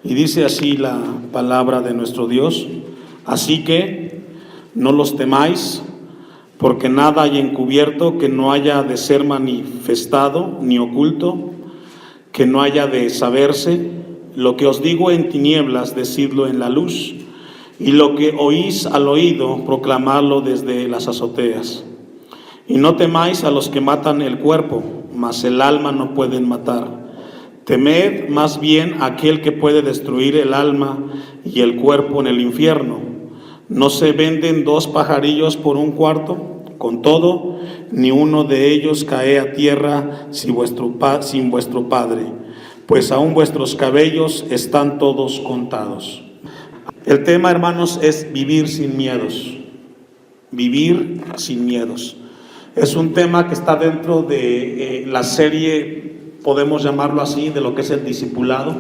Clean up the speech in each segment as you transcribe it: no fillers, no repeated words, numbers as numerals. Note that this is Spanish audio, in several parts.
Y dice así la palabra de nuestro Dios: así que no los temáis, porque nada hay encubierto que no haya de ser manifestado, ni oculto que no haya de saberse. Lo que os digo en tinieblas, decidlo en la luz, y lo que oís al oído, proclamadlo desde las azoteas. Y no temáis a los que matan el cuerpo, mas el alma no pueden matar. Temed más bien a aquel que puede destruir el alma y el cuerpo en el infierno. ¿No se venden 2 pajarillos por un cuarto? Con todo, ni uno de ellos cae a tierra sin vuestro Padre, pues aún vuestros cabellos están todos contados. El tema, hermanos, es vivir sin miedos. Vivir sin miedos. Es un tema que está dentro de la serie, podemos llamarlo así, de lo que es el discipulado,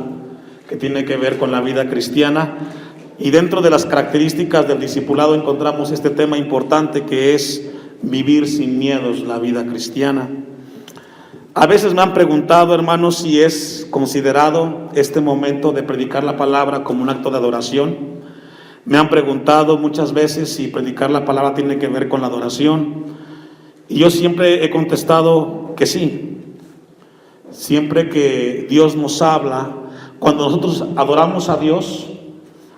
que tiene que ver con la vida cristiana. Y dentro de las características del discipulado encontramos este tema importante, que es vivir sin miedos la vida cristiana. A veces me han preguntado, hermanos, si es considerado este momento de predicar la palabra como un acto de adoración. Me han preguntado muchas veces si predicar la palabra tiene que ver con la adoración. Y yo siempre he contestado que sí. Siempre que Dios nos habla, cuando nosotros adoramos a Dios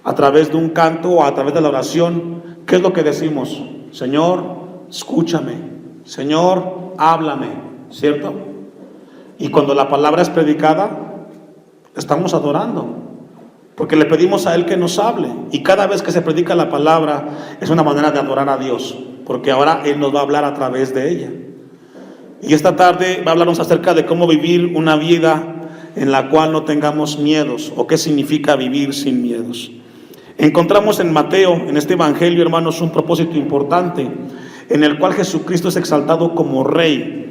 a través de un canto o a través de la oración, ¿qué es lo que decimos? Señor, escúchame. Señor, háblame, ¿cierto? Y cuando la palabra es predicada, estamos adorando, porque le pedimos a Él que nos hable. Y cada vez que se predica la palabra es una manera de adorar a Dios, porque ahora Él nos va a hablar a través de ella. Y esta tarde va a hablarnos acerca de cómo vivir una vida en la cual no tengamos miedos, o qué significa vivir sin miedos. Encontramos en Mateo, en este evangelio, hermanos, un propósito importante, en el cual Jesucristo es exaltado como Rey.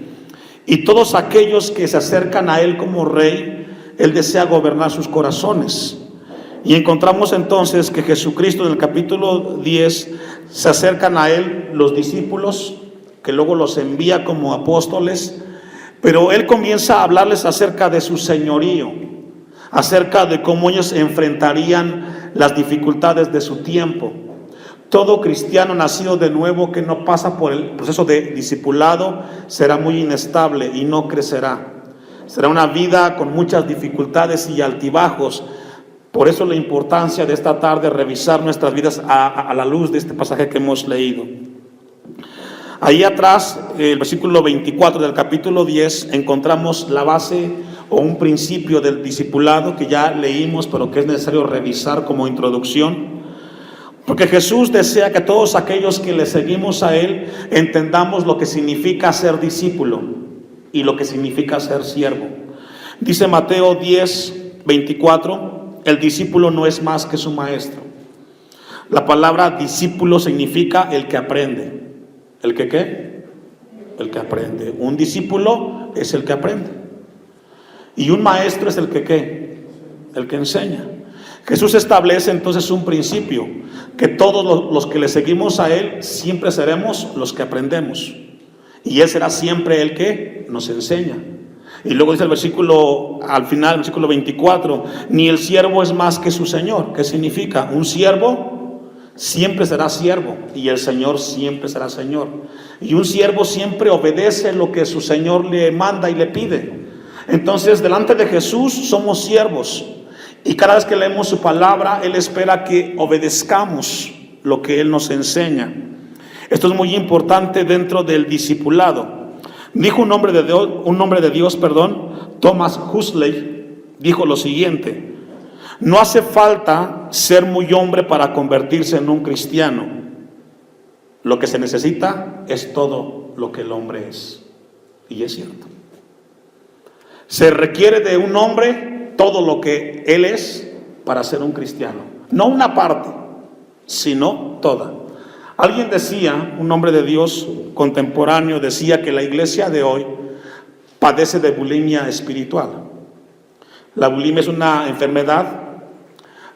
Y todos aquellos que se acercan a Él como Rey, Él desea gobernar sus corazones. Y encontramos entonces que Jesucristo, en el capítulo 10, se acercan a Él los discípulos, que luego los envía como apóstoles, pero Él comienza a hablarles acerca de su señorío, acerca de cómo ellos enfrentarían las dificultades de su tiempo. Todo cristiano nacido de nuevo que no pasa por el proceso de discipulado será muy inestable y no crecerá. Será una vida con muchas dificultades y altibajos. Por eso la importancia de esta tarde revisar nuestras vidas a la luz de este pasaje que hemos leído. Ahí atrás, el versículo 24 del capítulo 10, encontramos la base o un principio del discipulado que ya leímos, pero que es necesario revisar como introducción. Porque Jesús desea que todos aquellos que le seguimos a Él entendamos lo que significa ser discípulo y lo que significa ser siervo. Dice Mateo 10, 24, el discípulo no es más que su maestro. La palabra discípulo significa el que aprende. ¿El que qué? El que aprende. Un discípulo es el que aprende. Y un maestro es el que ¿qué? El que enseña. Jesús establece entonces un principio, que todos los que le seguimos a Él siempre seremos los que aprendemos, y Él será siempre el que nos enseña. Y luego dice el versículo, al final, el versículo 24, ni el siervo es más que su Señor. ¿Qué significa? Un siervo siempre será siervo, y el Señor siempre será Señor. Y un siervo siempre obedece lo que su Señor le manda y le pide. Entonces, delante de Jesús somos siervos. Y cada vez que leemos su palabra, Él espera que obedezcamos lo que Él nos enseña. Esto es muy importante dentro del discipulado. Dijo un hombre de Dios, Thomas Huxley, dijo lo siguiente: no hace falta ser muy hombre para convertirse en un cristiano. Lo que se necesita es todo lo que el hombre es. Y es cierto. Se requiere de un hombre todo lo que él es para ser un cristiano. No una parte, sino toda. Alguien decía, un hombre de Dios contemporáneo decía que la iglesia de hoy padece de bulimia espiritual. La bulimia es una enfermedad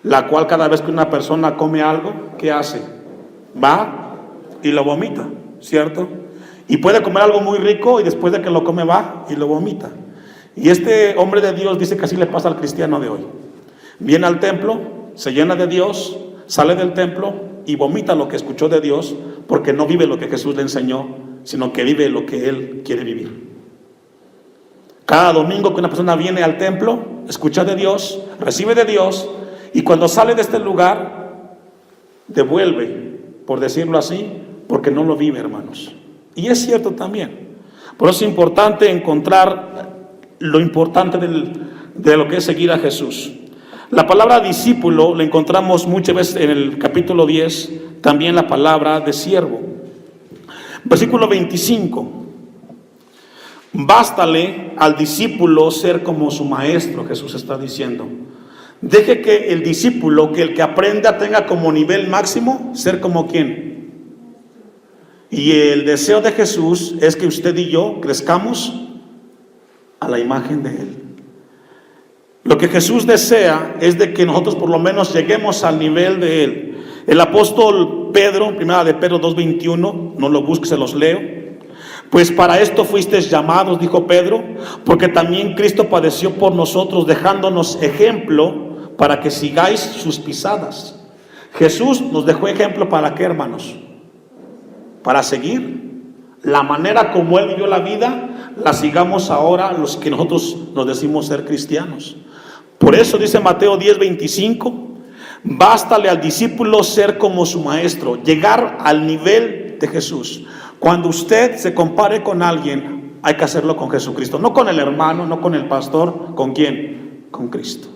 la cual cada vez que una persona come algo, ¿qué hace? Va y lo vomita, ¿cierto? Y puede comer algo muy rico y después de que lo come va y lo vomita. Y este hombre de Dios dice que así le pasa al cristiano de hoy. Viene al templo, se llena de Dios, sale del templo y vomita lo que escuchó de Dios, porque no vive lo que Jesús le enseñó, sino que vive lo que él quiere vivir. Cada domingo que una persona viene al templo, escucha de Dios, recibe de Dios, y cuando sale de este lugar, devuelve, por decirlo así, porque no lo vive, hermanos. Y es cierto también. Por eso es importante encontrar lo importante de lo que es seguir a Jesús. La palabra discípulo la encontramos muchas veces en el capítulo 10, también la palabra de siervo. Versículo 25. Bástale al discípulo ser como su maestro, Jesús está diciendo. Deje que el discípulo, que el que aprenda, tenga como nivel máximo ser como ¿quién? Y el deseo de Jesús es que usted y yo crezcamos a la imagen de Él. Lo que Jesús desea es de que nosotros por lo menos lleguemos al nivel de Él. El apóstol Pedro, primera de Pedro 2:21, no lo busque, se los leo. Pues para esto fuisteis llamados, dijo Pedro, porque también Cristo padeció por nosotros, dejándonos ejemplo para que sigáis sus pisadas. Jesús nos dejó ejemplo ¿para qué, hermanos? Para seguir la manera como Él vivió la vida, la sigamos ahora los que nosotros nos decimos ser cristianos. Por eso dice Mateo 10:25, bástale al discípulo ser como su maestro, llegar al nivel de Jesús. Cuando usted se compare con alguien, hay que hacerlo con Jesucristo, no con el hermano, no con el pastor. ¿Con quién? Con Cristo.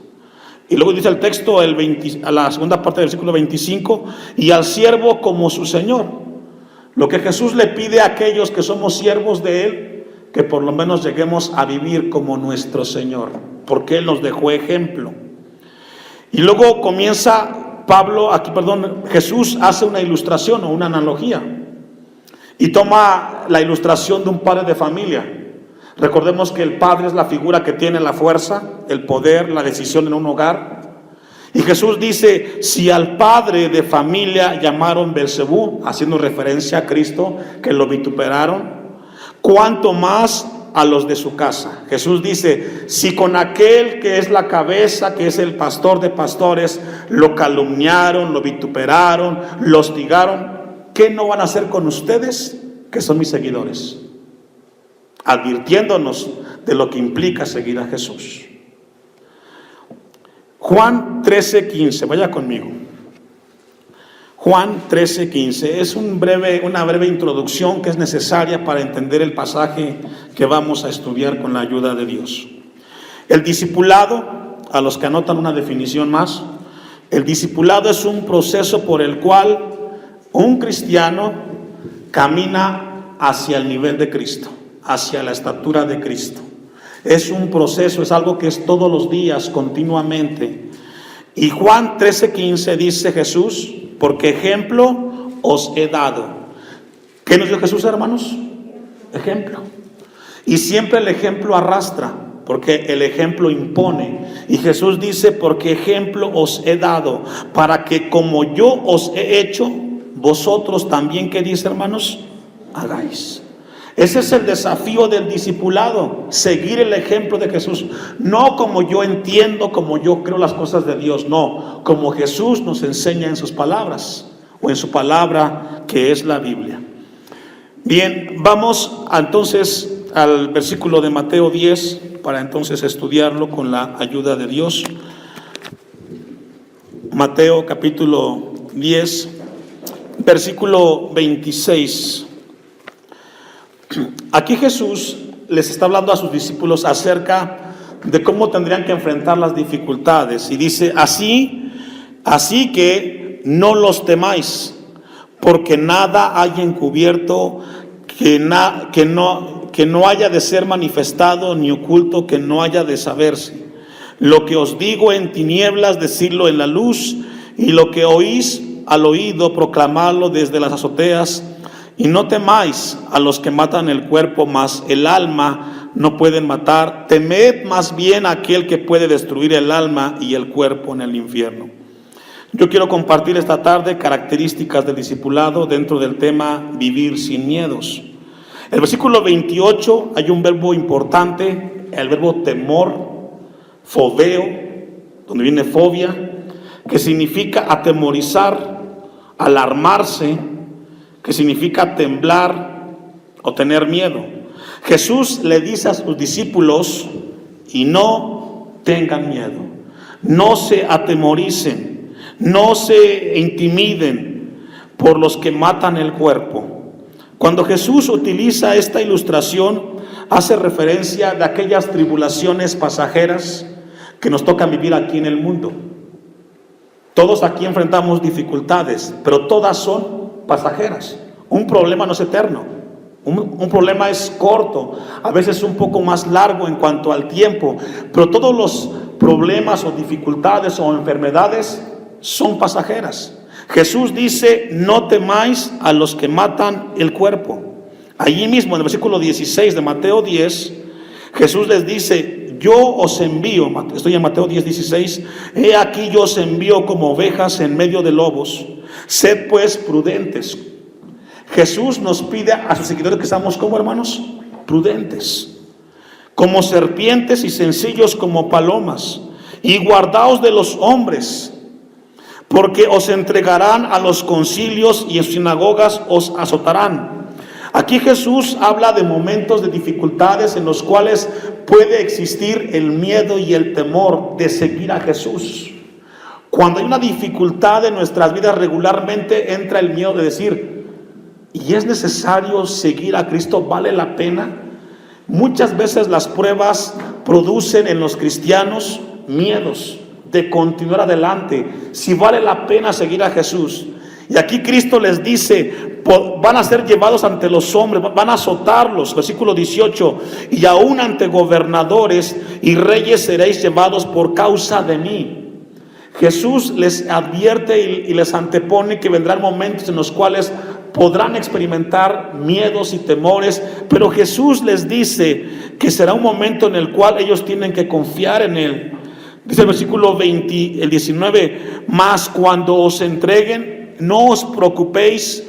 Y luego dice el texto, a la segunda parte del versículo 25, y al siervo como su Señor. Lo que Jesús le pide a aquellos que somos siervos de Él, que por lo menos lleguemos a vivir como nuestro Señor, porque Él nos dejó ejemplo. Y luego comienza Jesús hace una ilustración o una analogía. Y toma la ilustración de un padre de familia. Recordemos que el padre es la figura que tiene la fuerza, el poder, la decisión en un hogar. Y Jesús dice, si al padre de familia llamaron Belzebú, haciendo referencia a Cristo, que lo vituperaron, ¿cuánto más a los de su casa? Jesús dice, si con aquel que es la cabeza, que es el pastor de pastores, lo calumniaron, lo vituperaron, lo hostigaron, ¿qué no van a hacer con ustedes, que son mis seguidores? Advirtiéndonos de lo que implica seguir a Jesús. Juan 13:15, vaya conmigo. Juan 13:15 es una breve introducción que es necesaria para entender el pasaje que vamos a estudiar con la ayuda de Dios. El discipulado, a los que anotan una definición más, el discipulado es un proceso por el cual un cristiano camina hacia el nivel de Cristo, hacia la estatura de Cristo. Es un proceso, es algo que es todos los días, continuamente. Y Juan 13:15 dice Jesús, porque ejemplo os he dado. ¿Qué nos dio Jesús, hermanos? Ejemplo. Y siempre el ejemplo arrastra, porque el ejemplo impone. Y Jesús dice, porque ejemplo os he dado, para que como yo os he hecho, vosotros también, ¿qué dice, hermanos? Hagáis. Ese es el desafío del discipulado, seguir el ejemplo de Jesús. No como yo entiendo, como yo creo las cosas de Dios, no, como Jesús nos enseña en sus palabras, o en su palabra que es la Biblia. Bien, vamos entonces al versículo de Mateo 10, para entonces estudiarlo con la ayuda de Dios. Mateo capítulo 10, versículo 26. Aquí Jesús les está hablando a sus discípulos acerca de cómo tendrían que enfrentar las dificultades. Y dice, así que no los temáis, porque nada hay encubierto que no haya de ser manifestado, ni oculto que no haya de saberse. Lo que os digo en tinieblas, decidlo en la luz, y lo que oís al oído, proclamadlo desde las azoteas. Y no temáis a los que matan el cuerpo, mas el alma no pueden matar. Temed más bien a aquel que puede destruir el alma y el cuerpo en el infierno. Yo quiero compartir esta tarde características del discipulado dentro del tema vivir sin miedos. En el versículo 28 hay un verbo importante, el verbo temor, fobeo, donde viene fobia, que significa atemorizar, alarmarse, que significa temblar o tener miedo. Jesús le dice a sus discípulos: y no tengan miedo, no se atemoricen, no se intimiden por los que matan el cuerpo. Cuando Jesús utiliza esta ilustración, hace referencia de aquellas tribulaciones pasajeras que nos tocan vivir aquí en el mundo. Todos aquí enfrentamos dificultades, pero todas son pasajeras. Un problema no es eterno, un problema es corto, a veces un poco más largo en cuanto al tiempo, pero todos los problemas o dificultades o enfermedades son pasajeras. Jesús dice: no temáis a los que matan el cuerpo. Allí mismo en el versículo 16 de Mateo 10, Jesús les dice: yo os envío, estoy en Mateo 10, 16, he aquí yo os envío como ovejas en medio de lobos, sed pues prudentes. Jesús nos pide a sus seguidores que seamos como, hermanos, prudentes, como serpientes y sencillos como palomas, y guardaos de los hombres, porque os entregarán a los concilios y en sus sinagogas os azotarán. Aquí Jesús habla de momentos de dificultades en los cuales puede existir el miedo y el temor de seguir a Jesús. Cuando hay una dificultad en nuestras vidas, regularmente entra el miedo de decir: ¿y es necesario seguir a Cristo? ¿Vale la pena? Muchas veces las pruebas producen en los cristianos miedos de continuar adelante, si vale la pena seguir a Jesús. Y aquí Cristo les dice: van a ser llevados ante los hombres, van a azotarlos, versículo 18, y aún ante gobernadores y reyes seréis llevados por causa de mí. Jesús les advierte y les antepone que vendrán momentos en los cuales podrán experimentar miedos y temores, pero Jesús les dice que será un momento en el cual ellos tienen que confiar en Él. Dice el versículo 20, el 19, mas cuando os entreguen, no os preocupéis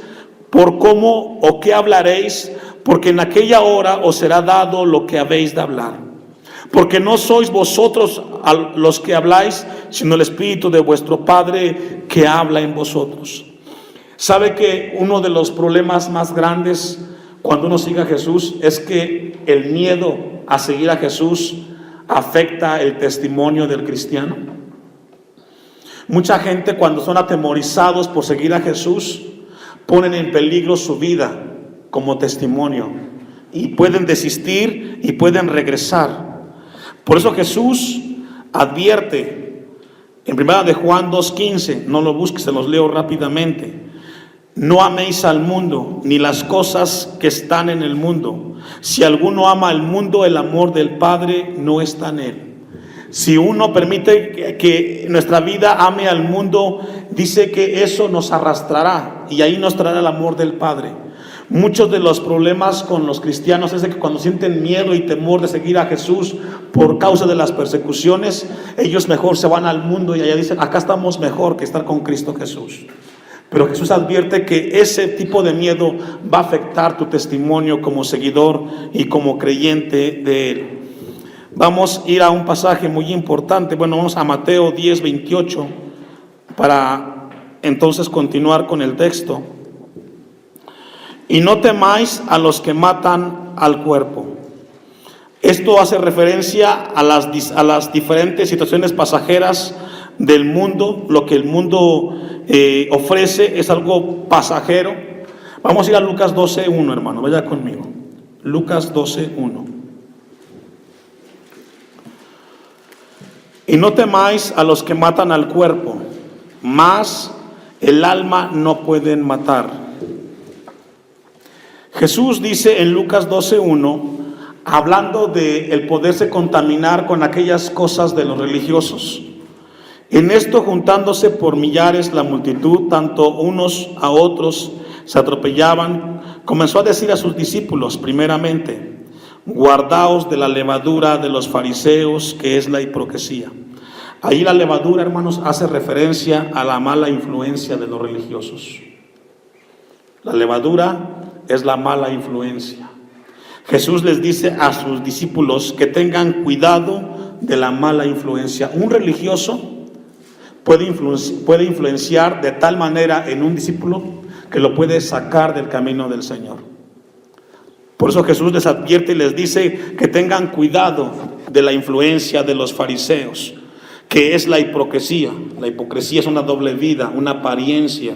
por cómo o qué hablaréis, porque en aquella hora os será dado lo que habéis de hablar. Porque no sois vosotros los que habláis, sino el Espíritu de vuestro Padre que habla en vosotros. ¿Sabe que uno de los problemas más grandes cuando uno sigue a Jesús es que el miedo a seguir a Jesús afecta el testimonio del cristiano? Mucha gente, cuando son atemorizados por seguir a Jesús, ponen en peligro su vida como testimonio y pueden desistir y pueden regresar. Por eso Jesús advierte en 1 Juan 2:15, no lo busques, se los leo rápidamente: no améis al mundo ni las cosas que están en el mundo. Si alguno ama al mundo, el amor del Padre no está en él. Si uno permite que nuestra vida ame al mundo, dice que eso nos arrastrará y ahí nos traerá el amor del Padre. Muchos de los problemas con los cristianos es de que cuando sienten miedo y temor de seguir a Jesús por causa de las persecuciones, ellos mejor se van al mundo y allá dicen: acá estamos mejor que estar con Cristo Jesús. Pero Jesús advierte que ese tipo de miedo va a afectar tu testimonio como seguidor y como creyente de Él. Vamos a ir a un pasaje muy importante. Bueno, vamos a Mateo 10, 28 para entonces continuar con el texto. Y no temáis a los que matan al cuerpo. Esto hace referencia a las diferentes situaciones pasajeras del mundo. Lo que el mundo ofrece es algo pasajero. Vamos a ir a Lucas 12:1, hermano, vaya conmigo. Lucas 12:1. Y no temáis a los que matan al cuerpo, mas el alma no pueden matar. Jesús dice en Lucas 12:1, hablando de el poderse contaminar con aquellas cosas de los religiosos: en esto, juntándose por millares la multitud, tanto unos a otros se atropellaban, comenzó a decir a sus discípulos primeramente: guardaos de la levadura de los fariseos, que es la hipocresía. Ahí la levadura, hermanos, hace referencia a la mala influencia de los religiosos. La levadura es la mala influencia. Jesús les dice a sus discípulos que tengan cuidado de la mala influencia. Un religioso puede influenciar de tal manera en un discípulo que lo puede sacar del camino del Señor. Por eso Jesús les advierte y les dice que tengan cuidado de la influencia de los fariseos, que es la hipocresía. La hipocresía es una doble vida, una apariencia.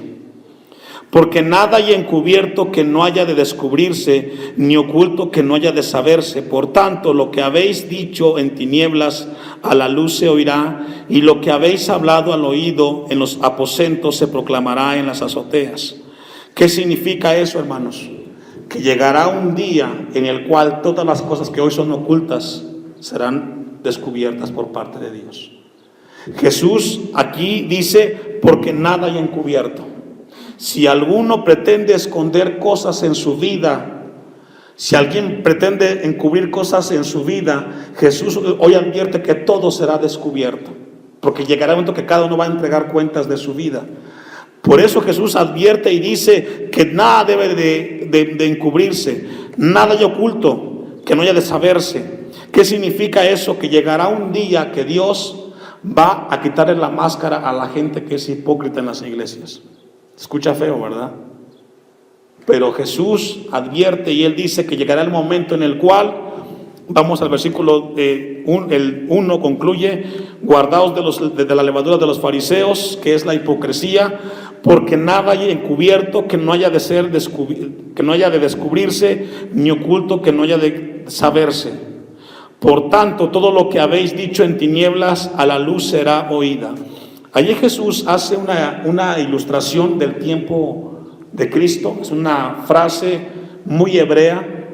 Porque nada hay encubierto que no haya de descubrirse, ni oculto que no haya de saberse. Por tanto, lo que habéis dicho en tinieblas, a la luz se oirá, y lo que habéis hablado al oído en los aposentos se proclamará en las azoteas. ¿Qué significa eso, hermanos? Que llegará un día en el cual todas las cosas que hoy son ocultas serán descubiertas por parte de Dios. Jesús aquí dice, porque nada hay encubierto. Si alguno pretende esconder cosas en su vida, si alguien pretende encubrir cosas en su vida, Jesús hoy advierte que todo será descubierto, porque llegará un momento que cada uno va a entregar cuentas de su vida. Por eso Jesús advierte y dice que nada debe de encubrirse, nada hay oculto que no haya de saberse. ¿Qué significa eso? Que llegará un día que Dios va a quitarle la máscara a la gente que es hipócrita en las iglesias. Escucha feo, ¿verdad? Pero Jesús advierte y Él dice que llegará el momento en el cual, vamos al versículo 1, concluye, guardaos de la levadura de los fariseos, que es la hipocresía, porque nada hay encubierto que no haya de descubrirse, ni oculto que no haya de saberse. Por tanto, todo lo que habéis dicho en tinieblas, a la luz será oída. Allí Jesús hace una ilustración del tiempo de Cristo. Es una frase muy hebrea,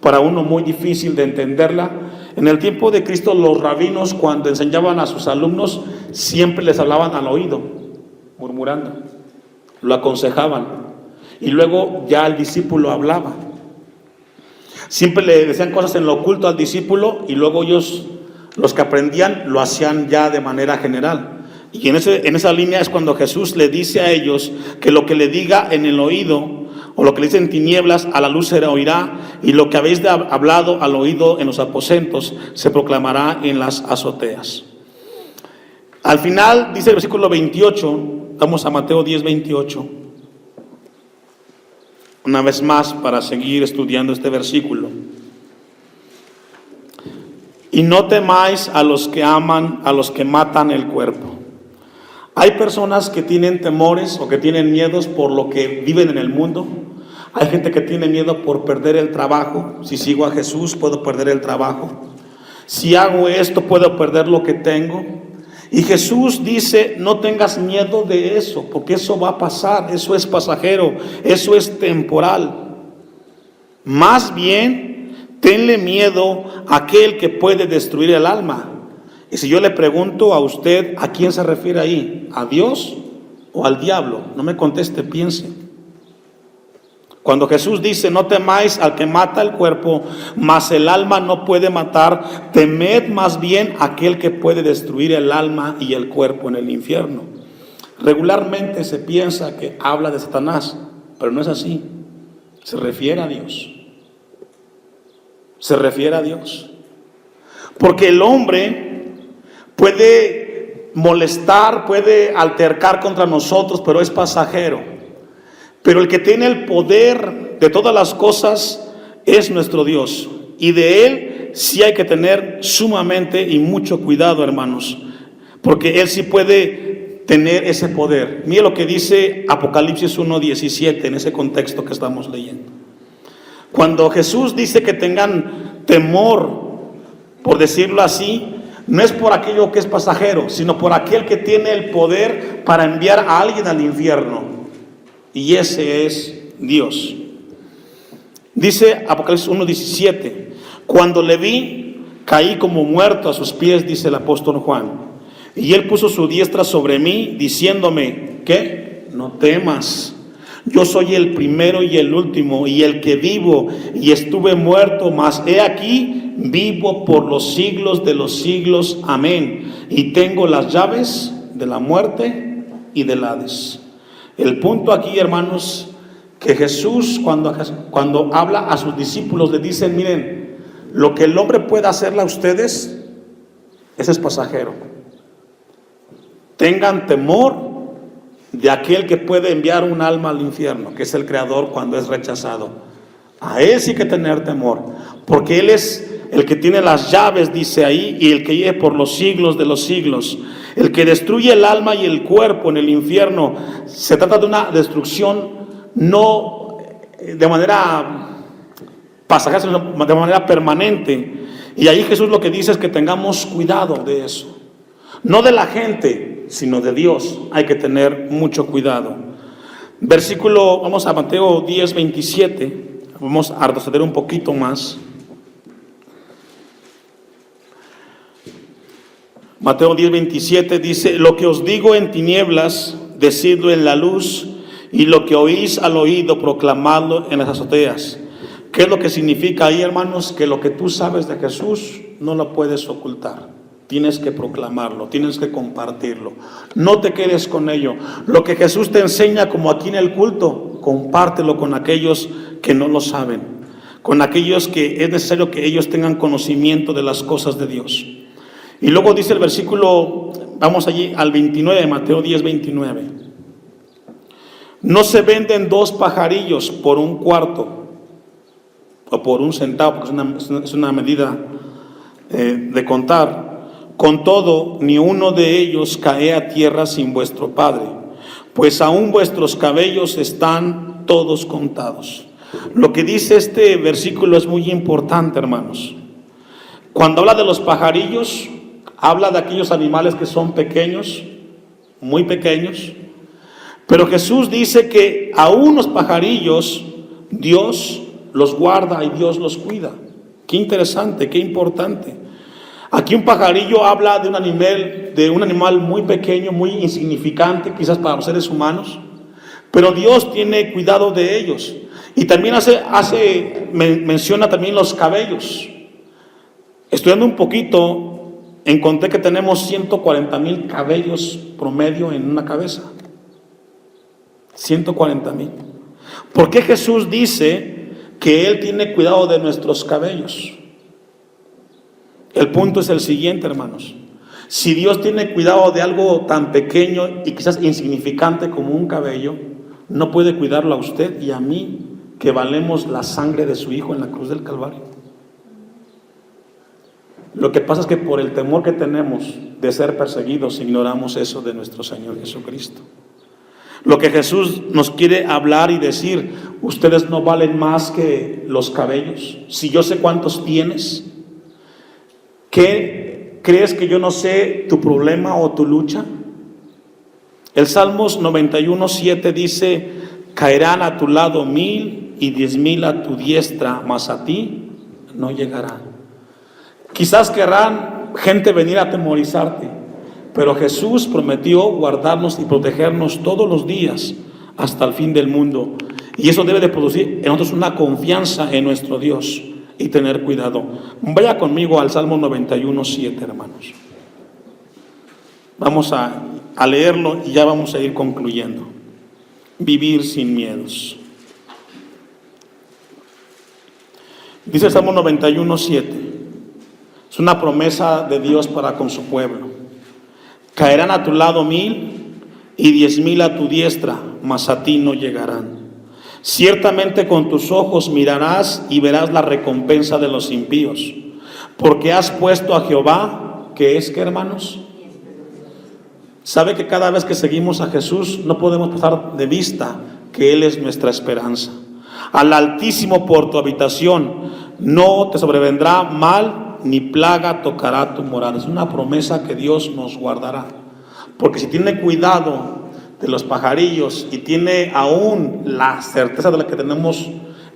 para uno muy difícil de entenderla. En el tiempo de Cristo, los rabinos, cuando enseñaban a sus alumnos, siempre les hablaban al oído, murmurando, lo aconsejaban, y luego ya el discípulo hablaba. Siempre le decían cosas en lo oculto al discípulo, y luego ellos, los que aprendían, lo hacían ya de manera general. Y en esa línea es cuando Jesús le dice a ellos que lo que le diga en el oído, o lo que le dice en tinieblas, a la luz se oirá, y lo que habéis hablado al oído en los aposentos se proclamará en las azoteas. Al final dice el versículo 28, vamos a Mateo 10, 28. Una vez más, para seguir estudiando este versículo. Y no temáis a los que aman, a los que matan el cuerpo. Hay personas que tienen temores o que tienen miedos por lo que viven en el mundo. Hay gente que tiene miedo por perder el trabajo. Si sigo a Jesús, puedo perder el trabajo. Si hago esto, puedo perder lo que tengo. Y Jesús dice, no tengas miedo de eso, porque eso va a pasar, eso es pasajero, eso es temporal. Más bien, tenle miedo a aquel que puede destruir el alma. Y si yo le pregunto a usted, ¿a quién se refiere ahí? ¿A Dios o al diablo? No me conteste, piense. Cuando Jesús dice, no temáis al que mata el cuerpo, mas el alma no puede matar, temed más bien a aquel que puede destruir el alma y el cuerpo en el infierno. Regularmente se piensa que habla de Satanás, pero no es así. Se refiere a Dios. Se refiere a Dios. Porque el hombre puede molestar, puede altercar contra nosotros, pero es pasajero. Pero el que tiene el poder de todas las cosas es nuestro Dios. Y de Él sí hay que tener sumamente y mucho cuidado, hermanos. Porque Él sí puede tener ese poder. Mire lo que dice Apocalipsis 1:17 en ese contexto que estamos leyendo. Cuando Jesús dice que tengan temor, por decirlo así, no es por aquello que es pasajero, sino por aquel que tiene el poder para enviar a alguien al infierno. Y ese es Dios. Dice Apocalipsis 1:17, cuando le vi, caí como muerto a sus pies, dice el apóstol Juan. Y Él puso su diestra sobre mí, diciéndome, ¿qué? No temas. Yo soy el primero y el último, y el que vivo, y estuve muerto, mas he aquí, vivo por los siglos de los siglos. Amén. Y tengo las llaves de la muerte y del Hades. El punto aquí, hermanos, que Jesús cuando habla a sus discípulos le dice, miren, lo que el hombre pueda hacerle a ustedes, ese es pasajero. Tengan temor de aquel que puede enviar un alma al infierno, que es el Creador cuando es rechazado. A Él sí que tener temor, porque Él es el que tiene las llaves, dice ahí, y el que vive por los siglos de los siglos. El que destruye el alma y el cuerpo en el infierno. Se trata de una destrucción no de manera pasajera, sino de manera permanente. Y ahí Jesús lo que dice es que tengamos cuidado de eso. No de la gente, sino de Dios. Hay que tener mucho cuidado. Versículo, vamos a Mateo 10, 27. Vamos a retroceder un poquito más. Mateo 10, 27 dice: lo que os digo en tinieblas, decidlo en la luz, y lo que oís al oído, proclamadlo en las azoteas. ¿Qué es lo que significa ahí, hermanos? Que lo que tú sabes de Jesús no lo puedes ocultar. Tienes que proclamarlo, tienes que compartirlo. No te quedes con ello. Lo que Jesús te enseña, como aquí en el culto, compártelo con aquellos que no lo saben, con aquellos que es necesario que ellos tengan conocimiento de las cosas de Dios. Y luego dice el versículo, vamos allí al 29, Mateo 10, 29. No se venden dos pajarillos por un cuarto o por un centavo, porque es una medida de contar. Con todo, ni uno de ellos cae a tierra sin vuestro Padre, pues aún vuestros cabellos están todos contados. Lo que dice este versículo es muy importante, hermanos. Cuando habla de los pajarillos, habla de aquellos animales que son pequeños, muy pequeños. Pero Jesús dice que aún los pajarillos, Dios los guarda y Dios los cuida. Qué interesante, qué importante. Aquí un pajarillo habla de un animal muy pequeño, muy insignificante, quizás para los seres humanos, pero Dios tiene cuidado de ellos. Y también menciona también los cabellos. Estudiando un poquito, encontré que tenemos 140,000 cabellos promedio en una cabeza. 140,000. ¿Por qué Jesús dice que Él tiene cuidado de nuestros cabellos? El punto es el siguiente, hermanos. Si Dios tiene cuidado de algo tan pequeño y quizás insignificante como un cabello, no puede cuidarlo a usted y a mí, que valemos la sangre de su Hijo en la cruz del Calvario. Lo que pasa es que por el temor que tenemos de ser perseguidos, ignoramos eso de nuestro Señor Jesucristo. Lo que Jesús nos quiere hablar y decir: ustedes no valen más que los cabellos. Si yo sé cuántos tienes, ¿qué crees que yo no sé tu problema o tu lucha? El Salmos 91:7 dice: caerán a tu lado 1,000 y 10,000 a tu diestra, mas a ti no llegarán. Quizás querrán gente venir a atemorizarte, pero Jesús prometió guardarnos y protegernos todos los días hasta el fin del mundo. Y eso debe de producir en nosotros una confianza en nuestro Dios y tener cuidado. Vaya conmigo al Salmo 91:7, hermanos. Vamos a leerlo y ya vamos a ir concluyendo. Vivir sin miedos. Dice el Salmo 91:7. Es una promesa de Dios para con su pueblo. Caerán a tu lado 1,000 y 10,000 a tu diestra, mas a ti no llegarán. Ciertamente con tus ojos mirarás y verás la recompensa de los impíos, porque has puesto a Jehová, que es, ¿qué, hermanos? Sabe que cada vez que seguimos a Jesús no podemos pasar de vista que Él es nuestra esperanza. Al Altísimo por tu habitación, no te sobrevendrá mal, ni plaga tocará tu morada. Es una promesa que Dios nos guardará, porque si tiene cuidado de los pajarillos y tiene aún la certeza de la que tenemos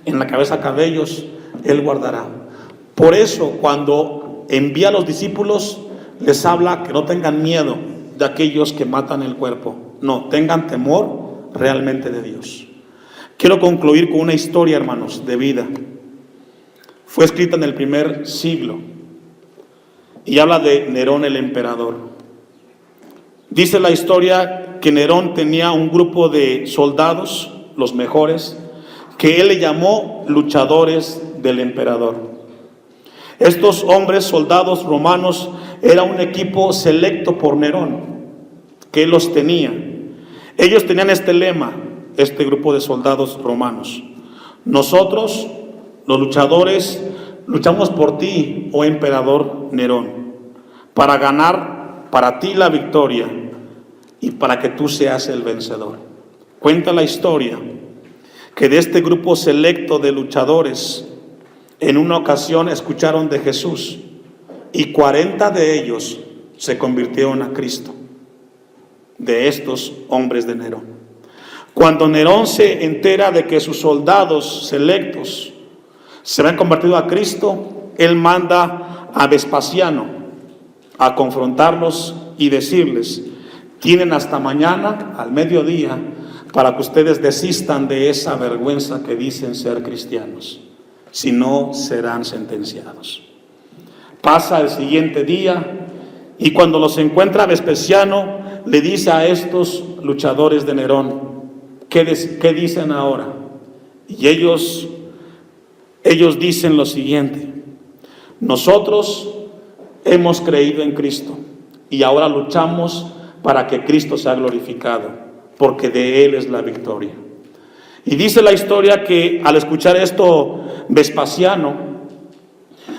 en la cabeza cabellos, Él guardará. Por eso cuando envía a los discípulos les habla que no tengan miedo de aquellos que matan el cuerpo, no, tengan temor realmente de Dios. Quiero concluir con una historia, hermanos, de vida. Fue escrita en el primer siglo y habla de Nerón el emperador. Dice la historia que Nerón tenía un grupo de soldados, los mejores, que él le llamó luchadores del emperador. Estos hombres, soldados romanos, era un equipo selecto por Nerón, que él los tenía. Ellos tenían este lema, este grupo de soldados romanos: nosotros, los luchadores, luchamos por ti, oh emperador Nerón, para ganar para ti la victoria y para que tú seas el vencedor. Cuenta la historia que de este grupo selecto de luchadores, en una ocasión escucharon de Jesús y 40 de ellos se convirtieron a Cristo, de estos hombres de Nerón. Cuando Nerón se entera de que sus soldados selectos se habían convertido a Cristo, él manda a Vespasiano a confrontarlos y decirles: tienen hasta mañana al mediodía para que ustedes desistan de esa vergüenza que dicen ser cristianos, si no serán sentenciados. Pasa el siguiente día y cuando los encuentra Vespasiano, le dice a estos luchadores de Nerón: ¿qué dicen ahora? Y ellos dicen lo siguiente: nosotros hemos creído en Cristo y ahora luchamos para que Cristo sea glorificado, porque de Él es la victoria. Y dice la historia que al escuchar esto, Vespasiano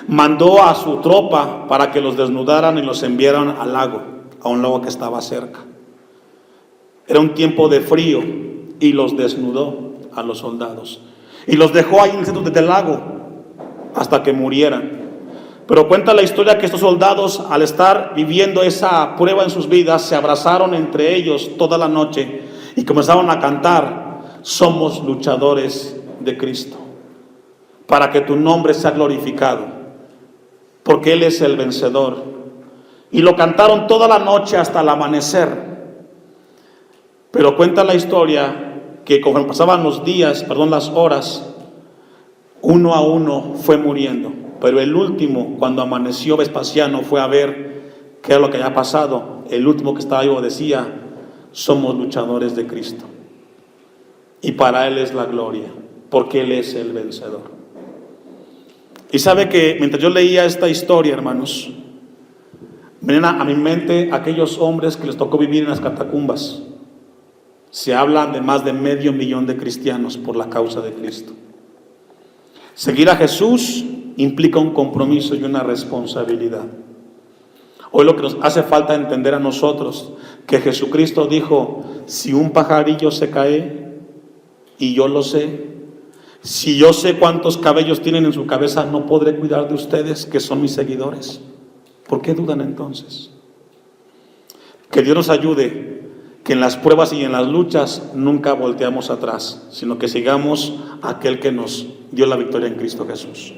mandó a su tropa para que los desnudaran y los enviaran al lago, a un lago que estaba cerca. Era un tiempo de frío y los desnudó a los soldados y los dejó ahí en el centro del lago hasta que murieran. Pero cuenta la historia que estos soldados, al estar viviendo esa prueba en sus vidas, se abrazaron entre ellos toda la noche y comenzaron a cantar: somos luchadores de Cristo, para que tu nombre sea glorificado, porque Él es el vencedor. Y lo cantaron toda la noche hasta el amanecer. Pero cuenta la historia que conforme pasaban las horas, uno a uno fue muriendo. Pero el último, cuando amaneció Vespasiano, fue a ver qué era lo que había pasado. El último que estaba vivo decía: somos luchadores de Cristo. Y para Él es la gloria, porque Él es el vencedor. Y sabe que mientras yo leía esta historia, hermanos, venían a mi mente aquellos hombres que les tocó vivir en las catacumbas. Se habla de más de 500,000 de cristianos por la causa de Cristo. Seguir a Jesús implica un compromiso y una responsabilidad. Hoy lo que nos hace falta entender a nosotros, que Jesucristo dijo: si un pajarillo se cae, y yo lo sé, si yo sé cuántos cabellos tienen en su cabeza, ¿no podré cuidar de ustedes que son mis seguidores? ¿Por qué dudan entonces? Que Dios nos ayude, que en las pruebas y en las luchas nunca volteamos atrás, sino que sigamos a aquel que nos dio la victoria en Cristo Jesús.